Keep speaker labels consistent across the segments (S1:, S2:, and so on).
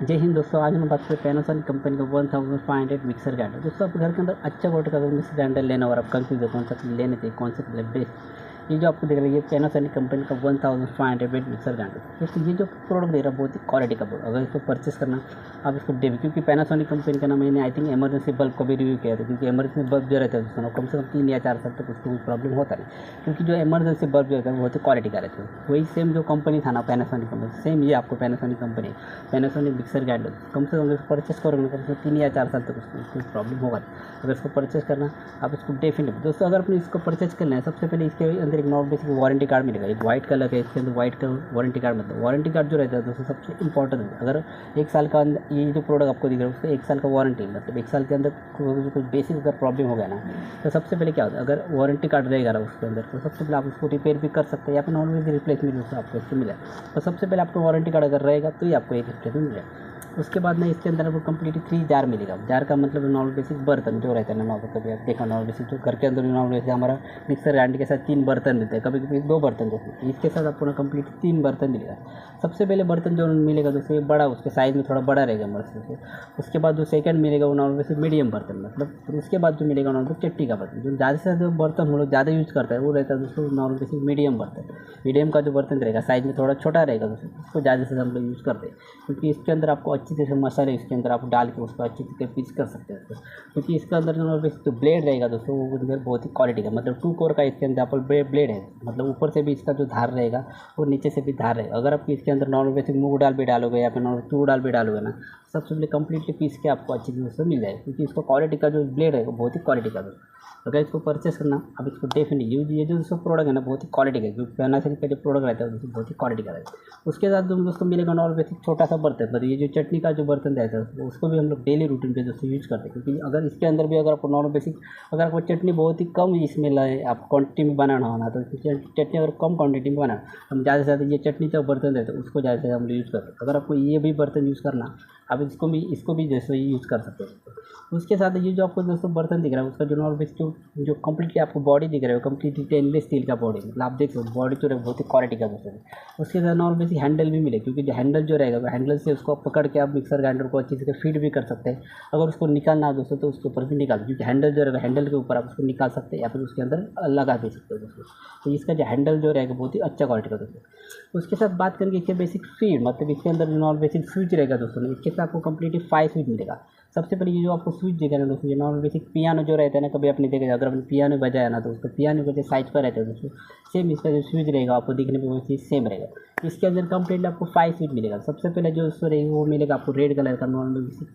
S1: जय हिंद दोस्तों। आज हम बात करें पैनासोनिक कंपनी का 1500 मिक्सर ग्राइंडर। दोस्तों आप घर के अंदर अच्छा क्वालिटी का मिक्सर ग्राइंडर लेना और आप कंफ्यूज हो कौन सा लेने चाहिए, कौन सा मतलब बेस्ट। ये जो आपको दिख रहा है ये पैनासोनिक कंपनी का 1500 मिक्सर ग्राइंडर। दोस्तों ये जो प्रोडक्ट दे रहा है बहुत ही क्वालिटी का प्रोडक्ट। अगर इसको परचेस करना आप इसको डेवी, क्योंकि पैनासोनिक कंपनी का ना मैंने आई थिंक इमरजेंसी बल्ब का भी रिव्यू किया था, क्योंकि इमरजेंसी बल्ब जो रहता है दोस्तों कम से कम 3 या 4 साल तक उसको कोई प्रॉब्लम होता नहीं, क्योंकि जो इमरजेंसी बल्ब जो रहता है वो बहुत ही क्वालिटी का रहता है। वही सेम जो कंपनी था ना पैनासोनिक कंपनी, सेम ये आपको Panasonic company Panasonic mixer grinder कम से कम परचेस करोगे कम से कम 3 या 4 साल तक उसको कोई प्रॉब्लम होगा नहीं। अगर इसको परचेस करना आप इसको डेफिनेटली दोस्तों, अगर आपने इसको परचेस करना है सबसे पहले इसके अंदर एक नॉर्मल बेसिक वारंटी कार्ड मिलेगा। एक वाइट कलर का इसके अंदर वाइट कलर वारंटी कार्ड, मतलब वारंटी कार्ड जो रहता है दोस्तों सबसे इंपॉर्टेंट है। अगर 1 साल का ये जो प्रोडक्ट आपको दिख रहा है उसका 1 साल का वारंटी, मतलब 1 साल के अंदर कुछ बेसिक अगर प्रॉब्लम हो गया ना तो सबसे पहले क्या होता है, अगर वारंटी कार्ड रहेगा ना उसके अंदर तो सबसे पहले आप उसको रिपेयर भी कर सकते हैं या फिर नॉर्मल रिप्लेसमेंट उसको आपको इससे मिला। तो सबसे पहले आपको वारंटी कार्ड अगर रहेगा तो ही आपको एक रिप्लेसमेंट मिलेगा। उसके बाद में इसके अंदर आपको कंप्लीटली 3 जार मिलेगा। जार का मतलब नॉर्मल बेसिक बर्तन जो रहता है ना, नॉर्मल कभी आप देखा नॉर्मल बेसिक जो घर के अंदर नॉर्मल जैसे हमारा मिक्सर ग्राइंडर के साथ 3 बर्तन मिलते हैं, कभी कभी 2 बर्तन दोस्तों, इसके साथ आपको ना कंप्लीट 3 बर्तन मिलेगा। सबसे पहले बर्तन जो मिलेगा दोस्तों ये बड़ा, उसके साइज़ में थोड़ा बड़ा रहेगा मर्सी से। उसके बाद जो सेकंड मिलेगा वो नॉर्मल बेसिक मीडियम बर्तन, मतलब फिर उसके बाद जो मिलेगा नॉर्मल चट्टी का बर्तन। जो ज़्यादा से ज़्यादा बर्तन हम लोग ज़्यादा यूज़ करता है वो रहता है दोस्तों नॉर्मल बेसिक मीडियम बर्तन। मीडियम का जो बर्तन रहेगा साइज़ में थोड़ा छोटा रहेगा दोस्तों, उसको ज़्यादा से ज़्यादा हम लोग यूज़ करते हैं, क्योंकि इसके अंदर आपको अच्छी तरह से मसाले इसके अंदर आप डाल के उसको अच्छी तरह पीस कर सकते हैं। क्योंकि इसके अंदर जो ब्लेड रहेगा दोस्तों वो अंदर बहुत ही क्वालिटी का, मतलब 2 कोर का इसके अंदर ब्लेड है, मतलब ऊपर से भी इसका जो धार रहेगा और नीचे से भी धार रहेगा। अगर आप इसके अंदर नॉर्मल बेसिक मूंग दाल भी डालोगे या फिर नॉर्मल तूर दाल भी डालोगे ना सबसे पहले कंप्लीटली पीस के आपको अच्छी तरह से मिल जाएगा, क्योंकि इसका क्वालिटी का जो ब्लेड है वो बहुत ही क्वालिटी का है। अगर इसको परचेस करना आप इसको डेफिनेटली यूज, ये जो दोस्तों प्रोडक्ट है ना बहुत ही क्वालिटी का, क्योंकि पैनासोनिक का जो प्रोडक्ट रहता है वो बहुत ही क्वालिटी का रहता है। उसके साथ जो दोस्तों मिलेगा नॉर्मल बेसिक छोटा सा बर्तन, मतलब ये जो चटनी का जो बर्तन रहता है उसको भी हम लोग डेली रूटीन पे दोस्तों यूज करते हैं, क्योंकि अगर इसके अंदर भी अगर आपको नॉर्मल बेसिक अगर आपको चटनी बहुत ही कम इसमें लाए आप क्वान्टिटी में बनाना होना तो चटनी अगर कम क्वान्टिटी में बनाना हम ज़्यादा से ज़्यादा ये चटनी जो बर्तन रहते हैं उसको ज़्यादा से ज़्यादा हम यूज़ करते हैं। अगर आपको ये भी बर्तन यूज़ करना आप इसको भी जैसे यूज़ कर सकते हो। उसके साथ ये जो आपको दोस्तों बर्तन दिख रहा है उसका जो नॉर्मल बेसिक जो कम्प्लीटली आपको बॉडी दिख रहा है कम्प्लीट स्टेनलेस स्टील का बॉडी, मतलब आप देख सकते हो बॉडी तो बहुत ही क्वालिटी का दोस्तों। उसके साथ नॉर्मल बेसिक हैंडल भी मिले, क्योंकि जो हैंडल जो रहेगा वो हैंडल से उसको पकड़ के आप मिक्सर ग्राइंडर को अच्छी से फीड भी कर सकते हैं। अगर उसको निकालना हो दोस्तों तो उसके ऊपर भी निकाल, क्योंकि हैंडल जो रहेगा हैंडल के ऊपर आप उसको निकाल सकते हैं या फिर उसके अंदर लगा दे सकते हो दोस्तों। तो इसका जो हैंडल जो रहेगा बहुत ही अच्छा क्वालिटी का दोस्तों। उसके साथ बात करेंगे इसके बेसिक फीड, मतलब इसके अंदर जो नॉर्मल बेसिक स्विच रहेगा दोस्तों, इसके साथ आपको कंप्लीटली 5 स्विच मिलेगा। सबसे पहले ये जो आपको स्विच दिखेगा ना दोस्तों, ये नॉर्मल बेसिक पियानो जो रहता है ना, कभी आपने देखा अगर आपने पियानो बजाया ना तो उसका पियानो का जो साइज पर रहता है दोस्तों सेम इसका जो स्विच रहेगा आपको दिखने में वो चीज़ सेम रहेगा। इसके अंदर कंप्लीटली आपको 5 स्विच मिलेगा। सबसे पहले जो उसको रहेगा वो मिलेगा आपको रेड कलर का नॉर्मल बेसिक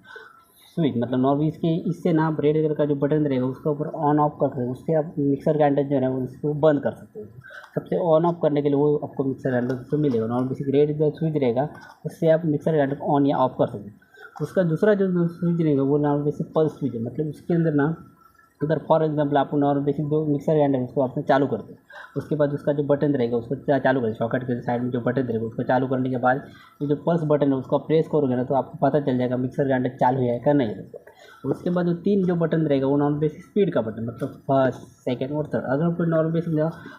S1: स्विच, मतलब नॉर्मल इसके इससे ना आप रेड कलर का जो बटन रहेगा उसका ऊपर ऑन ऑफ कर सकते हैं, उससे आप मिक्सर ग्राइंडर जो है उसको बंद कर सकते हो। सबसे ऑन ऑफ करने के लिए वो आपको मिक्सर ग्राइंडर से मिलेगा। नॉर्मल बेसिक रेड जो स्विच रहेगा उससे आप मिक्सर ग्राइंडर को ऑन या ऑफ कर सकते हैं। उसका दूसरा जो स्विच रहेगा वो नॉर्मल बेसिक पल्स स्विच है, मतलब उसके अंदर ना अगर फॉर एग्जांपल आपको नॉर्मल बेसिक जो मिक्सर ग्राइंडर है उसको आपने चालू कर दिया, उसके बाद उसका जो बटन रहेगा उसको चालू करें, सॉकेट के साइड में जो बटन रहेगा उसको चालू करने के बाद ये जो पल्स बटन है उसको प्रेस करोगे ना तो आपको पता चल जाएगा मिक्सर ग्राइंडर चालू है क्या नहीं है। उसके बाद जो 3 जो बटन रहेगा वो नॉर्मल बेसिक स्पीड का बटन, मतलब फर्स्ट सेकंड और थर्ड। अगर आपको नॉर्मल बेसिक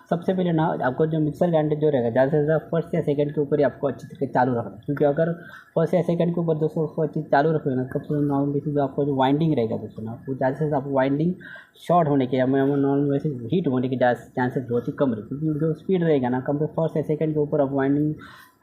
S1: सबसे पहले ना आपको जो मिक्सर ग्राइंडर जो रहेगा ज़्यादा से ज़्यादा फर्स्ट या सेकंड के ऊपर ही आपको अच्छी तरीके चालू रखना है, क्योंकि अगर फर्स्ट या सेकंड के ऊपर दोस्तों उसको अच्छी चालू रखोगे ना सबसे नॉर्मल बेसिक जो आपका जो वाइंडिंग रहेगा दोस्तों ना वो ज़्यादा से ज़्यादा आपको वाइंडिंग शॉर्ट होने के या नॉर्मल वैसे हीट होने के चांसेस बहुत ही कम रहे, क्योंकि जो स्पीड रहेगा ना कम से फर्स्ट या सेकंड के ऊपर आप वाइंडिंग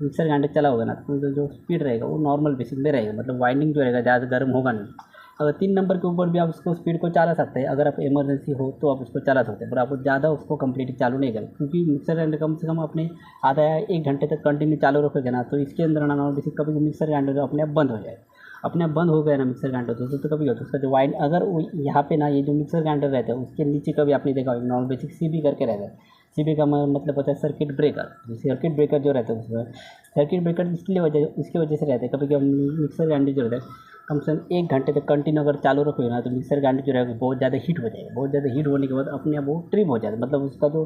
S1: मिक्सर ग्राइंडर चला होगा ना तो जो स्पीड रहेगा वो नॉर्मल बेसिक में रहेगा, मतलब वाइंडिंग जो रहेगा ज़्यादा गर्म होगा नहीं। अगर 3 नंबर के ऊपर भी आप उसको स्पीड को चला सकते हैं, अगर आप इमरजेंसी हो तो आप उसको चला सकते हैं, पर आपको ज़्यादा उसको कंप्लीटली चालू नहीं करें, क्योंकि मिक्सर ग्राइंडर कम से कम अपने आधा या 1 घंटे तक कंटिन्यू चालू रखोगे ना तो इसके अंदर ना नॉर्मल बेसिक कभी मिक्सर ग्राइंडर अपने आप बंद हो जाएगा। अपने आप बंद हो गया ना मिक्सर ग्राइंडर दोस्तों तो कभी होता है उसका जो वाइंड अगर वो यहाँ पे ना ये जो मिक्सर ग्राइंडर रहता है उसके नीचे कभी आपने देखा नॉर्मल बेसिक सीबी करके रहता है। सीबी का मतलब होता है सर्किट ब्रेकर। सर्किट ब्रेकर जो रहता है उसमें सर्किट ब्रेकर इसकी वजह से रहता है। कभी कभी मिक्सर ग्राइंडर जो रहता है कम से कम 1 घंटे तक कंटिन्यू अगर चालू रखोगे ना तो मिक्सर ग्राइंडर जो रहेगा बहुत ज़्यादा हीट हो जाएगा। बहुत ज़्यादा हीट होने के बाद अपने आप वो ट्रिप हो जाता है, मतलब उसका जो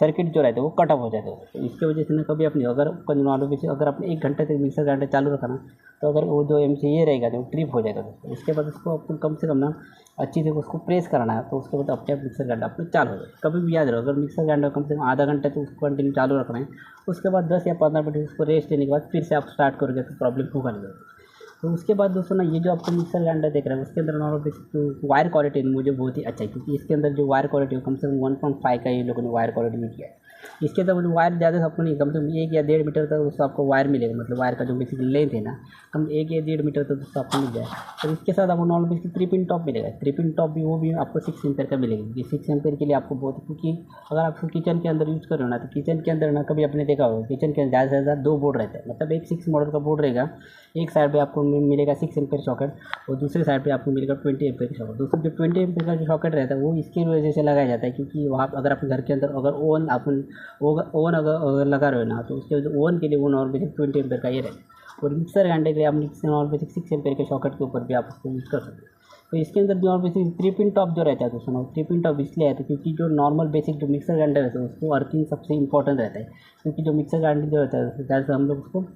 S1: सर्किट जो रहता है वो कट ऑफ हो जाता है। तो इसकी वजह से ना कभी अपनी अगर नॉर्मल बेसिक अगर आपने 1 घंटे तक मिक्सर ग्राइंडर चालू रखा ना तो अगर वो जो ये रहेगा तो वो ट्रिप हो जाएगा दोस्तों। इसके बाद उसको आपको कम से कम ना अच्छी से उसको प्रेस कराना है तो उसके बाद अपने आप मिक्सर ग्राइंडर अपने चालू हो जाए। कभी भी याद रहो अगर मिक्सर ग्राइंडर कम से कम आधा घंटे तो उसको कंटिन्यू चालू रखना है, उसके बाद 10 या 15 मिनट उसको रेस्ट देने के बाद फिर से आप स्टार्ट करोगे तो प्रॉब्लम होगा नहीं। तो उसके बाद दोस्तों ना ये जो आपको मिक्सर ग्राइंडर देख रहे हैं उसके अंदर नॉर्मल बेसिक वायर क्वालिटी मुझे बहुत ही अच्छा है, क्योंकि इसके अंदर जो वायर क्वालिटी है कम से कम 1.5 का ये लोगों ने वायर क्वालिटी यूज किया है। इसके अंदर जो वायर ज़्यादा आपको नहीं, कम से कम 1 या 1.5 मीटर तक दोस्तों आपको वायर मिलेगा, मतलब वायर का जो बेसिक लेंथ है ना कम 1 या 1.5 मीटर तक दोस्तों आपको मिल जाएगा। और इसके साथ आपको नॉर्मल बेसिक 3 पिन टॉप मिलेगा। 3 पिन टॉप भी वो भी आपको 6 एम्पेयर का मिलेगा। ये 6 एम्पेयर के लिए आपको बहुत, क्योंकि अगर आप किचन के अंदर यूज़ कर रहे हो ना तो किचन के अंदर ना कभी आपने देखा होगा किचन के अंदर ज़्यादा से ज़्यादा 2 बोर्ड रहता है, मतलब एक 6 मॉडल का बोर्ड रहेगा, एक साइड पे आपको मिलेगा 6 एम्पेयर सॉकेट और दूसरे साइड पे आपको मिलेगा 20 एम्पेयर सॉकेट। दोस्तों जो 20 एम्पेयर का जो सॉकेट रहता है वो इसकी वजह से लगाया जाता है, क्योंकि वहाँ अगर आप घर के अंदर अगर ओवन अगर लगा रहे हो ना तो उसके ओवन के लिए वो नॉर्मल बेसिक 20 एम्पेयर का ये रहता है। और मिक्सर ग्राइंडर के लिए आप नॉर्मल बेसिक 6 एम्पेयर के सॉकेट के ऊपर भी आप उसको यूज़ कर सकते हो। तो इसके अंदर जो बेसिक 3 पिन टॉप जो रहता है दोस्तों 3 पिन टॉप इसलिए आता है क्योंकि जो नॉर्मल बेसिक जो मिक्सर ग्राइंडर रहता है उसको अर्थिंग सबसे इंपॉर्टेंट रहता है, क्योंकि जो मिक्सर ग्राइंडर जो रहता है जैसे हम लोग उसको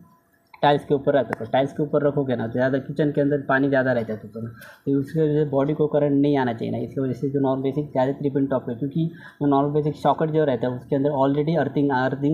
S1: टाइल्स के ऊपर रहता है, तो टाइल्स के ऊपर रखोगे ना तो ज़्यादा किचन के अंदर पानी ज़्यादा रहता है तो उसकी वजह से बॉडी को करंट नहीं आना चाहिए ना, इसकी वजह से जो नॉर्मल बेसिक ज़्यादा 3 पिन टॉप है, क्योंकि जो नॉर्मल बेसिक सॉकेट जो रहता है उसके अंदर ऑलरेडी अर्थिंग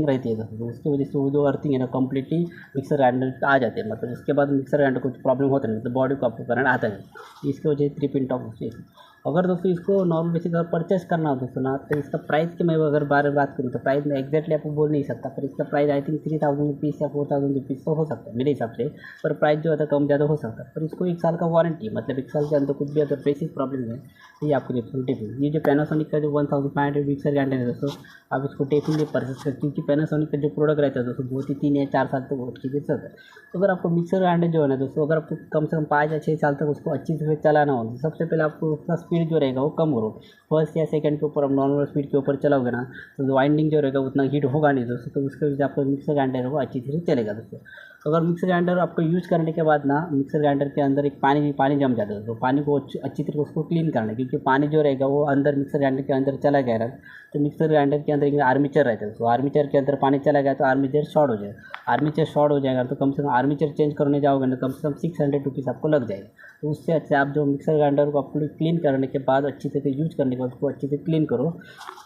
S1: रहती है तो उसकी वजह से वो जो अर्थिंग है ना कम्प्लीटली मिक्सर ग्राइंडर आ जाते हैं, मतलब उसके बाद मिक्सर ग्राइंडर को प्रॉब्लम होता नहीं, मतलब बॉडी को आपको करंट आता है, इसकी वजह से 3 पिन टॉप होती है। अगर दोस्तों इसको नॉर्मल बेसिक अगर परचेस करना हो दोस्तों ना तो इसका प्राइस की मैं अगर बात करूँ तो प्राइस मैं एक्जैक्टली आपको बोल नहीं सकता, पर इसका प्राइस आई थिंक 3000 रुपीज़ या 4000 रुपीज़ तो हो सकता है मेरे हिसाब से, पर प्राइस जो होता है कम ज़्यादा हो सकता है। पर इसको 1 साल का वारंटी है, मतलब 1 साल के अंदर कुछ भी अगर बेसिक प्रॉब्लम है तो ये आपको रिप्रेजेंटेटिव है। ये जो पैनासोनिक का जो 1500 मिक्सर ग्राइंडर है दोस्तों आप इसको डेफिनेटली परचेस करें, क्योंकि पैनासोनिक का जो प्रोडक्ट रहता है दोस्तों बहुत ही 3 या 4 साल तक बहुत चीज़ें चलता है। तो अगर आपको मिक्सर ग्राइंडर जो है ना दोस्तों अगर आपको कम से कम 5 या 6 साल तक उसको अच्छी से चलाना हो तो सबसे पहले आपको उसका स्पीड जो रहेगा वो कम करो। फर्स्ट या सेकंड के ऊपर आप नॉर्मल स्पीड के ऊपर चलाओगे ना तो वाइंडिंग जो रहेगा उतना हीट होगा नहीं दोस्तों, तो उसके वजह से आपका मिक्सर ग्राइंडर है वो अच्छी तरह से चलेगा दोस्तों। अगर मिक्सर ग्राइंडर आपको यूज़ करने के बाद ना मिक्सर ग्राइंडर के अंदर एक पानी जम जाता है, तो पानी को अच्छी तरह उसको क्लीन करना है, क्योंकि पानी जो रहेगा वो अंदर मिक्सर ग्राइंडर के अंदर चला गया तो मिक्सर ग्राइंडर के अंदर एक आर्मीचर रहता है, तो आर्मीचर के अंदर पानी चला गया तो आर्मीचर शॉर्ट हो जाएगा। आर्मीचर शॉर्ट हो जाएगा तो कम से कम आर्मीचर चेंज करने जाओगे ना कम से कम 600 रुपीज़ आपको लग जाएगा। तो उससे अच्छा आप जो मिक्सर ग्राइंडर को आपको क्लीन करने के बाद अच्छी तरह यूज करने के बाद उसको अच्छी से क्लीन करो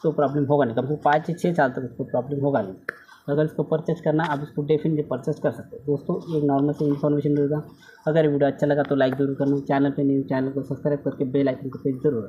S1: तो प्रॉब्लम होगा नहीं, कम से कम 5 से 6 साल तक उसको प्रॉब्लम होगा नहीं। अगर इसको परचेस करना है आप इसको डेफिनेटली परचेस कर सकते हो। दोस्तों एक नॉर्मल से इन्फॉर्मेशन रहेगा। अगर वीडियो अच्छा लगा तो लाइक जरूर करना, चैनल पे नहीं चैनल को सब्सक्राइब करके बेल आइकन को प्रेस जरूर